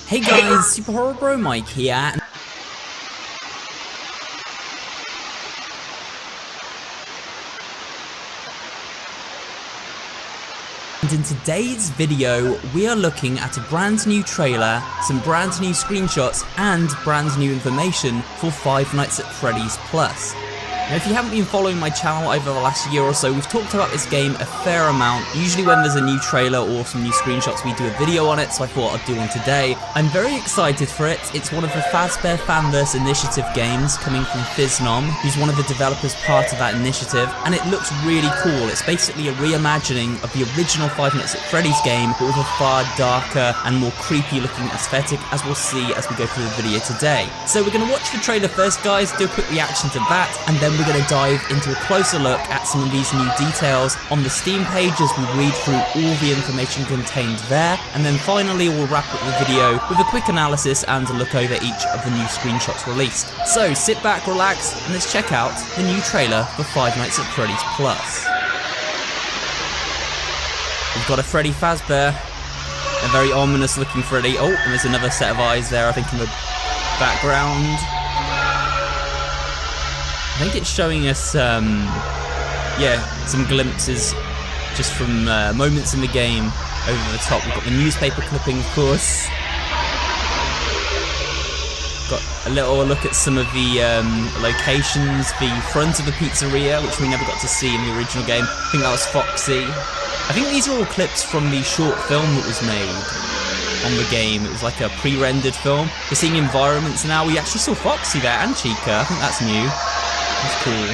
Hey guys, Super Horror Bro Mike here. And in today's video, we are looking at a brand new trailer, some brand new screenshots, and brand new information for Five Nights at Freddy's Plus. Now, if you haven't been following my channel over the last year or so, we've talked about this game a fair amount. Usually when there's a new trailer or some new screenshots, we do a video on it, so I thought I'd do one today. I'm very excited for it. It's one of the Fazbear Fanverse Initiative games coming from FNAF, who's one of the developers part of that initiative, and it looks really cool. It's basically a reimagining of the original Five Nights at Freddy's game, but with a far darker and more creepy looking aesthetic, as we'll see as we go through the video today. So we're going to watch the trailer first, guys, do a quick reaction to that, and then we're going to dive into a closer look at some of these new details on the Steam page as we read through all the information contained there, and then finally we'll wrap up the video with a quick analysis and a look over each of the new screenshots released. So sit back, relax, and let's check out the new trailer for Five Nights at Freddy's Plus. We've got a Freddy Fazbear, a very ominous looking Freddy. Oh, and there's another set of eyes there, I think, in the background. I think it's showing us, some glimpses just from moments in the game over the top. We've got the newspaper clipping, of course. Got a little look at some of the locations, the front of the pizzeria, which we never got to see in the original game. I think that was Foxy. I think these are all clips from the short film that was made on the game. It was like a pre-rendered film. We're seeing environments now. We actually saw Foxy there and Chica. I think that's new. That's cool.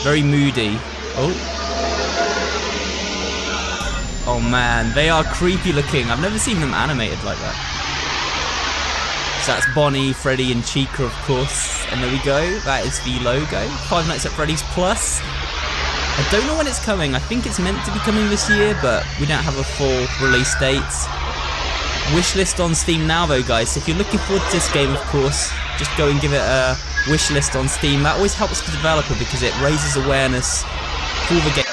Very moody. Oh man, they are creepy looking. I've never seen them animated like that. So that's Bonnie, Freddy, and Chica, of course. And there we go. That is the logo. Five Nights at Freddy's Plus. I don't know when it's coming. I think it's meant to be coming this year, but we don't have a full release date. Wishlist on Steam now, though, guys. So if you're looking forward to this game, of course, just go and give it a wishlist on Steam. That always helps the developer because it raises awareness for the game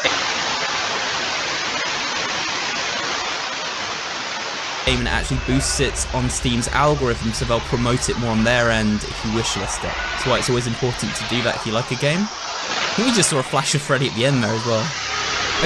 and it actually boosts it on Steam's algorithm, so they'll promote it more on their end if you wishlist it. That's why it's always important to do that if you like a game. I think we just saw a flash of Freddy at the end there as well.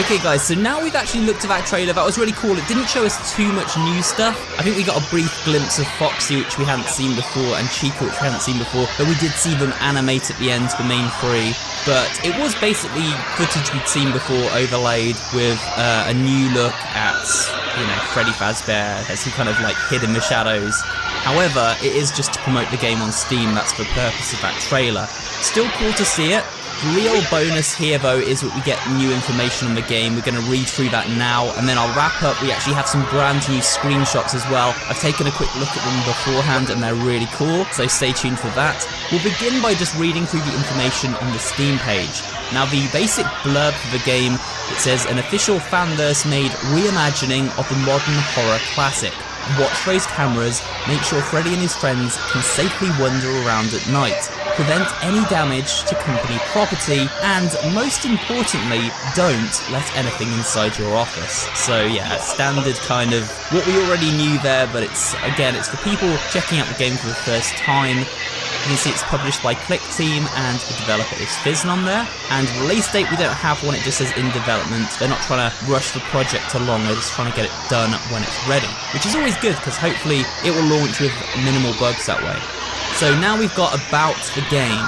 Okay guys, so now we've actually looked at that trailer. That was really cool. It didn't show us too much new stuff. I think we got a brief glimpse of Foxy, which we hadn't seen before, and Chica, which we hadn't seen before, but we did see them animate at the end, the main three. But it was basically footage we'd seen before overlaid with a new look at, you know, Freddy Fazbear as he kind of like hid in the shadows. However, it is just to promote the game on Steam. That's the purpose of that trailer. Still cool to see it. The real bonus here, though, is that we get new information on the game. We're going to read through that now, and then I'll wrap up. We actually have some brand new screenshots as well. I've taken a quick look at them beforehand, and they're really cool, so stay tuned for that. We'll begin by just reading through the information on the Steam page. Now, the basic blurb for the game, it says, an official Fanverse-made reimagining of the modern horror classic. Watch those cameras, make sure Freddy and his friends can safely wander around at night, prevent any damage to company property, and most importantly, don't let anything inside your office. So yeah, standard kind of what we already knew there, but it's for people checking out the game for the first time. You can see it's published by Click Team and the developer is FNAF there. And release date, we don't have one, it just says in development. They're not trying to rush the project along, they're just trying to get it done when it's ready. Which is always good, because hopefully it will launch with minimal bugs that way. So now we've got about the game.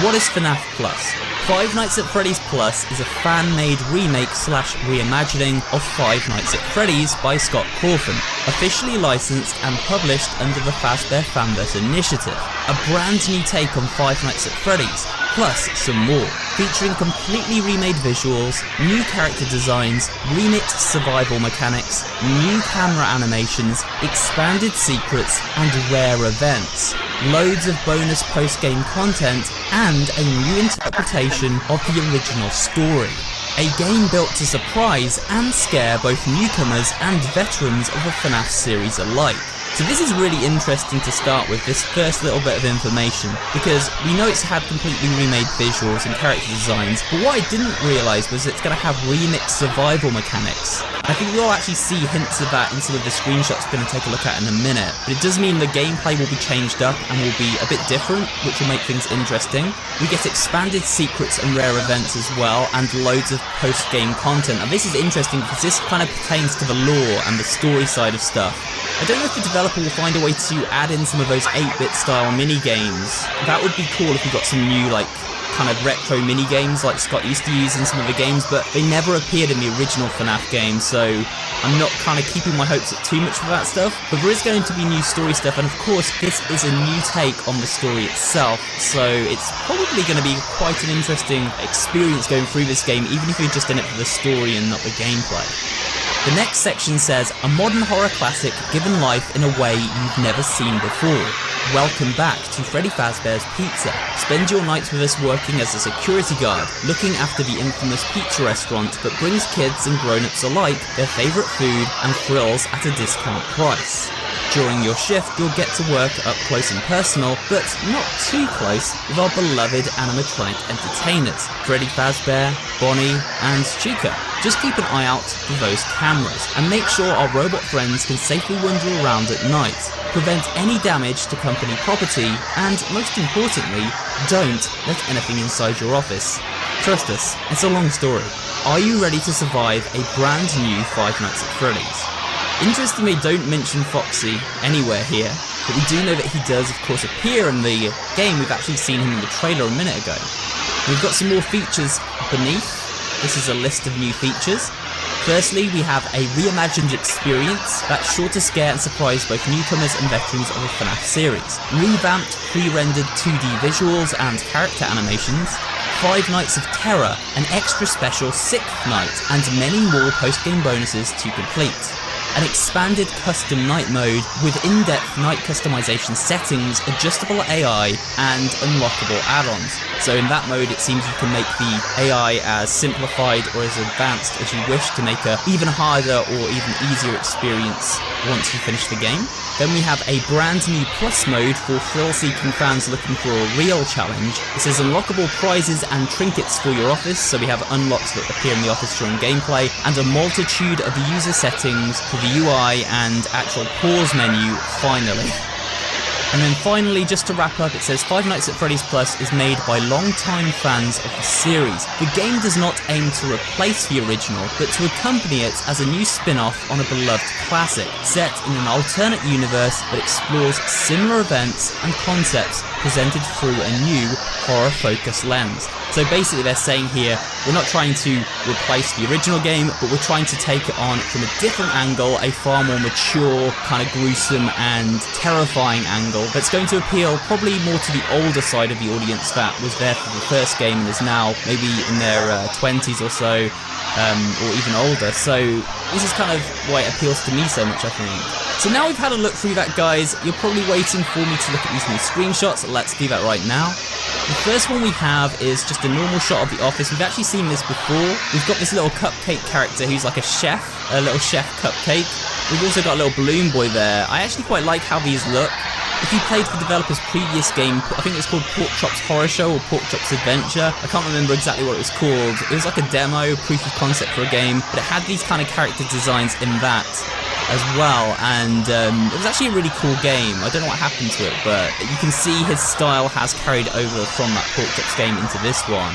What is FNAF Plus? Five Nights at Freddy's Plus is a fan-made remake/reimagining of Five Nights at Freddy's by Scott Cawthon, officially licensed and published under the Fazbear Fanverse Initiative. A brand new take on Five Nights at Freddy's, plus some more, featuring completely remade visuals, new character designs, remixed survival mechanics, new camera animations, expanded secrets, and rare events. Loads of bonus post-game content, and a new interpretation of the original story. A game built to surprise and scare both newcomers and veterans of the FNAF series alike. So this is really interesting to start with, this first little bit of information, because we know it's had completely remade visuals and character designs, but what I didn't realise was it's going to have remixed survival mechanics. I think we'll actually see hints of that in some of the screenshots we're going to take a look at in a minute, but it does mean the gameplay will be changed up and will be a bit different, which will make things interesting. We get expanded secrets and rare events as well, and loads of post-game content. And this is interesting because this kind of pertains to the lore and the story side of stuff. I don't know if the developer will find a way to add in some of those 8-bit style mini-games. That would be cool if we got some new, like, kind of retro mini-games like Scott used to use in some of the games, but they never appeared in the original FNAF game, so I'm not kind of keeping my hopes up too much for that stuff. But there is going to be new story stuff, and of course this is a new take on the story itself, so it's probably going to be quite an interesting experience going through this game, even if you're just in it for the story and not the gameplay. The next section says, a modern horror classic given life in a way you've never seen before. Welcome back to Freddy Fazbear's Pizza. Spend your nights with us working as a security guard, looking after the infamous pizza restaurant that brings kids and grown-ups alike their favourite food and thrills at a discount price. During your shift, you'll get to work up close and personal, but not too close, with our beloved animatronic entertainers, Freddy Fazbear, Bonnie, and Chica. Just keep an eye out for those cameras, and make sure our robot friends can safely wander around at night. Prevent any damage to company property, and most importantly, don't let anything inside your office. Trust us, it's a long story. Are you ready to survive a brand new Five Nights at Freddy's? Interestingly, they don't mention Foxy anywhere here, but we do know that he does, of course, appear in the game. We've actually seen him in the trailer a minute ago. We've got some more features beneath. This is a list of new features. Firstly, we have a reimagined experience that's sure to scare and surprise both newcomers and veterans of the FNAF series. Revamped, pre-rendered 2D visuals and character animations, 5 Nights of Terror, an extra special 6th night, and many more post-game bonuses to complete. An expanded custom night mode with in-depth night customization settings, adjustable AI, and unlockable add-ons. So in that mode, it seems you can make the AI as simplified or as advanced as you wish to make a even harder or even easier experience once you finish the game. Then we have a brand new plus mode for thrill-seeking fans looking for a real challenge. This is unlockable prizes and trinkets for your office, so we have unlocks that appear in the office during gameplay, and a multitude of user settings for the UI and actual pause menu, finally. And then finally, just to wrap up, it says Five Nights at Freddy's Plus is made by long-time fans of the series. The game does not aim to replace the original, but to accompany it as a new spin-off on a beloved classic, set in an alternate universe that explores similar events and concepts presented through a new horror-focused lens. So basically they're saying here, we're not trying to replace the original game, but we're trying to take it on from a different angle, a far more mature, kind of gruesome and terrifying angle that's going to appeal probably more to the older side of the audience that was there for the first game and is now maybe in their 20s or so, or even older. So this is kind of why it appeals to me so much, I think. So now we've had a look through that, guys, you're probably waiting for me to look at these new screenshots. Let's do that right now. The first one we have is just a normal shot of the office. We've actually seen this before. We've got this little cupcake character who's like a chef, a little chef cupcake. We've also got a little balloon boy there. I actually quite like how these look. If you played the developer's previous game, I think it was called Pork Chop's Horror Show or Pork Chop's Adventure. I can't remember exactly what it was called. It was like a demo, proof of concept for a game, but it had these kind of character designs in that as well, and it was actually a really cool game. I don't know what happened to it, but you can see his style has carried over from that Pork Chops game into this one.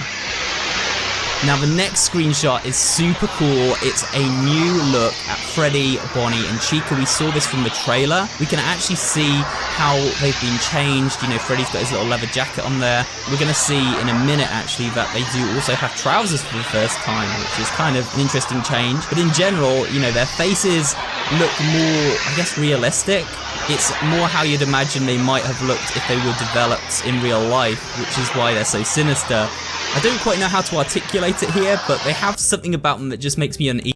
Now the next screenshot is super cool. It's a new look at Freddy, Bonnie and Chica. We saw this from the trailer. We can actually see how they've been changed. You know, Freddy's got his little leather jacket on there. We're going to see in a minute actually that they do also have trousers for the first time, which is kind of an interesting change. But in general, you know, their faces look more, I guess, realistic. It's more how you'd imagine they might have looked if they were developed in real life, which is why they're so sinister. I don't quite know how to articulate it here, but they have something about them that just makes me uneasy.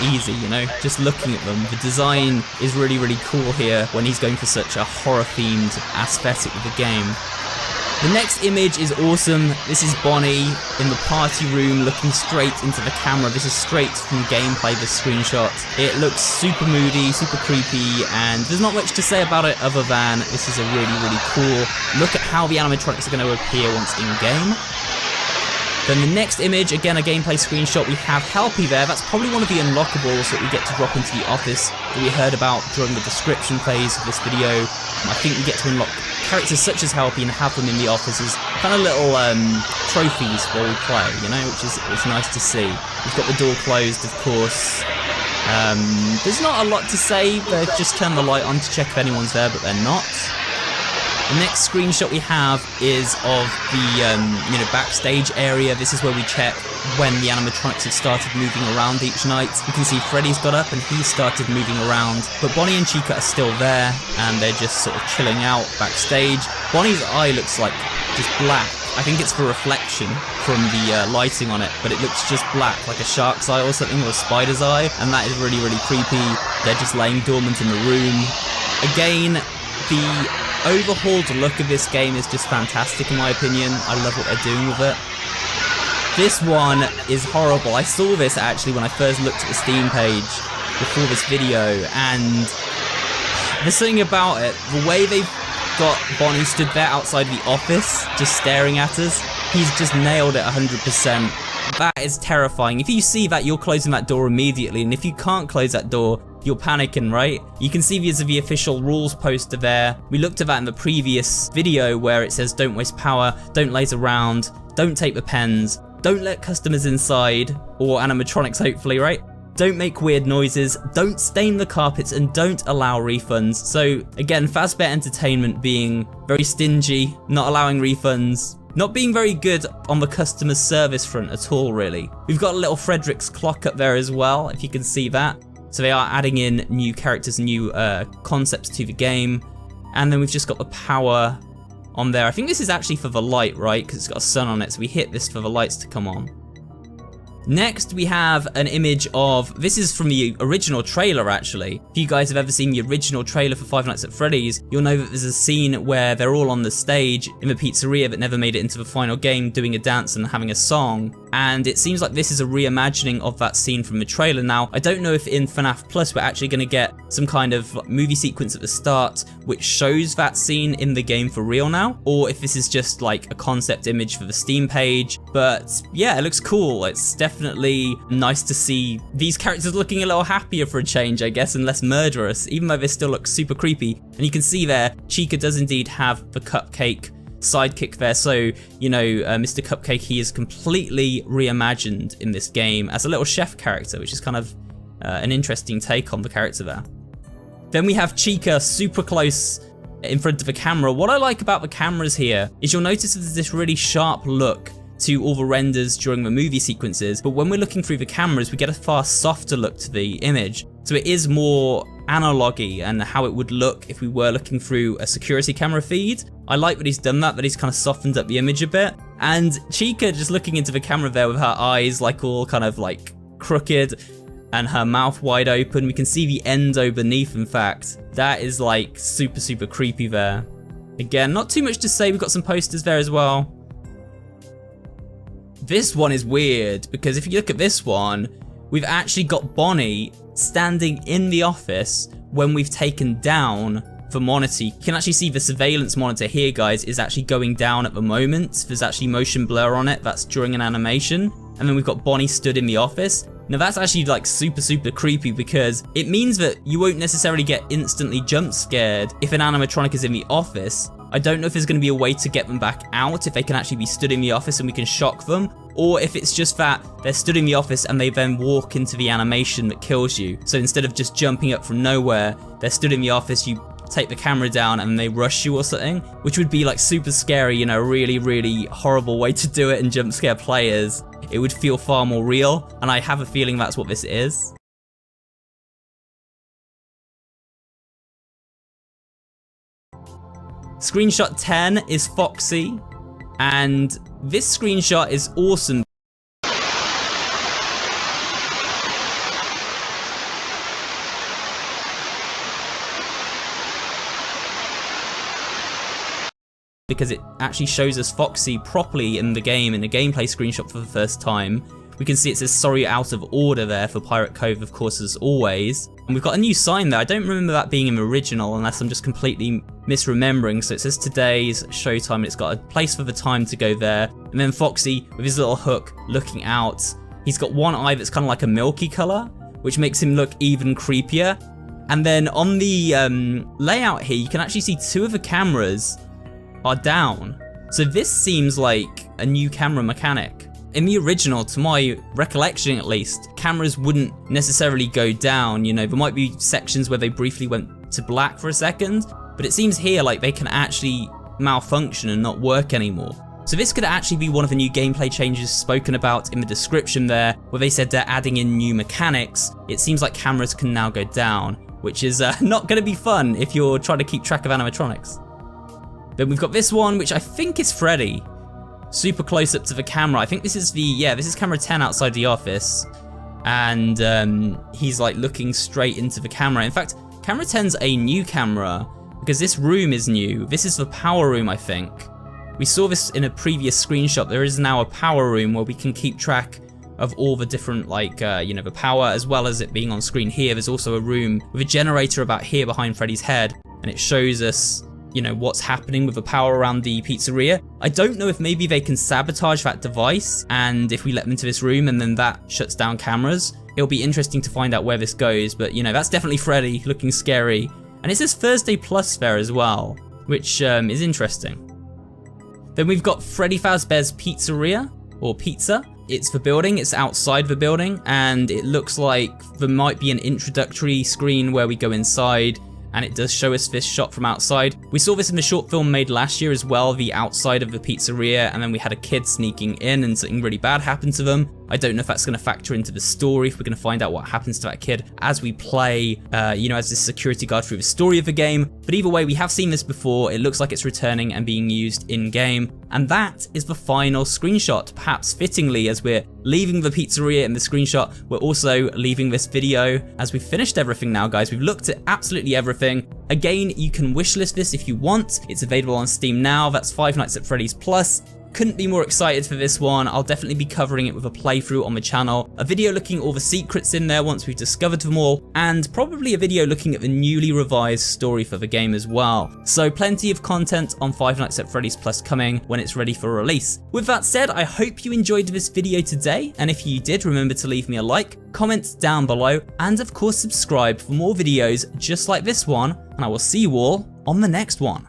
easy, you know, just looking at them. The design is really, really cool here when he's going for such a horror-themed aesthetic of the game. The next image is awesome. This is Bonnie in the party room looking straight into the camera. This is straight from gameplay, this screenshot. It looks super moody, super creepy, and there's not much to say about it other than this is a really, really cool look at how the animatronics are going to appear once in-game. Then the next image, again a gameplay screenshot, we have Helpy there. That's probably one of the unlockables that we get to drop into the office that we heard about during the description phase of this video. I think we get to unlock characters such as Helpy and have them in the office as kind of little trophies while we play, you know, which is nice to see. We've got the door closed, of course. There's not a lot to say. They've just turned the light on to check if anyone's there, but they're not. The next screenshot we have is of the backstage area. This is where we check when the animatronics have started moving around each night. You can see Freddy's got up and he's started moving around, but Bonnie and Chica are still there and they're just sort of chilling out backstage. Bonnie's eye looks like just black. I think it's for reflection from the lighting on it, but it looks just black, like a shark's eye or something, or a spider's eye, and that is really, really creepy. They're just laying dormant in the room. Again, the overhauled look of this game is just fantastic in my opinion. I love what they're doing with it. This one is horrible. I saw this actually when I first looked at the Steam page before this video, and there's something about it. The way they've got Bonnie stood there outside the office just staring at us, he's just nailed it 100%. That is terrifying. If you see that, you're closing that door immediately, and if you can't close that door, you're panicking, right? You can see the official rules poster there. We looked at that in the previous video where it says don't waste power, don't laze around, don't take the pens, don't let customers inside, or animatronics hopefully, right? Don't make weird noises, don't stain the carpets, and don't allow refunds. So again, Fazbear Entertainment being very stingy, not allowing refunds, not being very good on the customer service front at all, really. We've got a little Frederick's clock up there as well, if you can see that. So they are adding in new characters, new concepts to the game. And then we've just got the power on there. I think this is actually for the light, right? Because it's got a sun on it, so we hit this for the lights to come on. Next, we have an image of, this is from the original trailer actually. If you guys have ever seen the original trailer for Five Nights at Freddy's, you'll know that there's a scene where they're all on the stage in the pizzeria that never made it into the final game, doing a dance and having a song. And it seems like this is a reimagining of that scene from the trailer. Now, I don't know if in FNAF Plus we're actually going to get some kind of movie sequence at the start which shows that scene in the game for real now, or if this is just like a concept image for the Steam page. But yeah, it looks cool. It's definitely nice to see these characters looking a little happier for a change, I guess, and less murderous, even though they still look super creepy. And you can see there, Chica does indeed have the cupcake sidekick there, so you know, Mr. Cupcake, he is completely reimagined in this game as a little chef character, which is kind of an interesting take on the character there. Then we have Chica super close in front of the camera. What I like about the cameras here is you'll notice there's this really sharp look to all the renders during the movie sequences, but when we're looking through the cameras, we get a far softer look to the image. So it is more analogy and how it would look if we were looking through a security camera feed. I like that he's done that he's kind of softened up the image a bit. And Chica just looking into the camera there with her eyes like all kind of like crooked and her mouth wide open. We can see the endo beneath, in fact. That is like super, super creepy there. Again, not too much to say. We've got some posters there as well. This one is weird because if you look at this one, we've actually got Bonnie standing in the office when we've taken down the monitor. You can actually see the surveillance monitor here, guys, is actually going down at the moment. There's actually motion blur on it. That's during an animation. And then we've got Bonnie stood in the office. Now that's actually like super, super creepy because it means that you won't necessarily get instantly jump scared if an animatronic is in the office. I don't know if there's going to be a way to get them back out, if they can actually be stood in the office and we can shock them, or if it's just that they're stood in the office and they then walk into the animation that kills you. So instead of just jumping up from nowhere, they're stood in the office, you take the camera down and they rush you or something, which would be like super scary, you know, really, really horrible way to do it and jump scare players. It would feel far more real, and I have a feeling that's what this is. Screenshot 10 is Foxy, and this screenshot is awesome. because it actually shows us Foxy properly in the game, in a gameplay screenshot for the first time. We can see it says sorry out of order there for Pirate Cove, of course, as always. And we've got a new sign there. I don't remember that being in the original unless I'm just completely misremembering. So it says today's showtime, and it's got a place for the time to go there. And then Foxy with his little hook looking out. He's got one eye that's kind of like a milky color, which makes him look even creepier. And then on the layout here, you can actually see two of the cameras are down. So this seems like a new camera mechanic. In the original, to my recollection at least, cameras wouldn't necessarily go down, you know, there might be sections where they briefly went to black for a second, but it seems here like they can actually malfunction and not work anymore. So this could actually be one of the new gameplay changes spoken about in the description there, where they said they're adding in new mechanics. It seems like cameras can now go down, which is not going to be fun if you're trying to keep track of animatronics. Then we've got this one, which I think is Freddy. Super close up to the camera. I think this is this is camera 10 outside the office. And he's like looking straight into the camera. In fact, camera 10's a new camera because this room is new. This is the power room, I think. We saw this in a previous screenshot. There is now a power room where we can keep track of all the different, like, you know, the power, as well as it being on screen here. There's also a room with a generator about here behind Freddy's head, and it shows us, you know, what's happening with the power around the pizzeria. I don't know if maybe they can sabotage that device, and if we let them into this room and then that shuts down cameras, it'll be interesting to find out where this goes. But, you know, that's definitely Freddy looking scary. And it says Thursday Plus there as well, which is interesting. Then we've got Freddy Fazbear's Pizzeria, or Pizza. It's the building, it's outside the building, and it looks like there might be an introductory screen where we go inside, and it does show us this shot from outside. We saw this in the short film made last year as well, the outside of the pizzeria, and then we had a kid sneaking in and something really bad happened to them. I don't know if that's going to factor into the story, if we're going to find out what happens to that kid as we play, you know, as this security guard through the story of the game. But either way, we have seen this before. It looks like it's returning and being used in-game. And that is the final screenshot. Perhaps fittingly, as we're leaving the pizzeria in the screenshot, we're also leaving this video as we've finished everything now, guys. We've looked at absolutely everything. Again, you can wishlist this if you want. It's available on Steam now. That's Five Nights at Freddy's Plus. Couldn't be more excited for this one. I'll definitely be covering it with a playthrough on the channel, a video looking at all the secrets in there once we've discovered them all, and probably a video looking at the newly revised story for the game as well. So plenty of content on Five Nights at Freddy's Plus coming when it's ready for release. With that said, I hope you enjoyed this video today, and if you did, remember to leave me a like, comment down below, and of course subscribe for more videos just like this one, and I will see you all on the next one.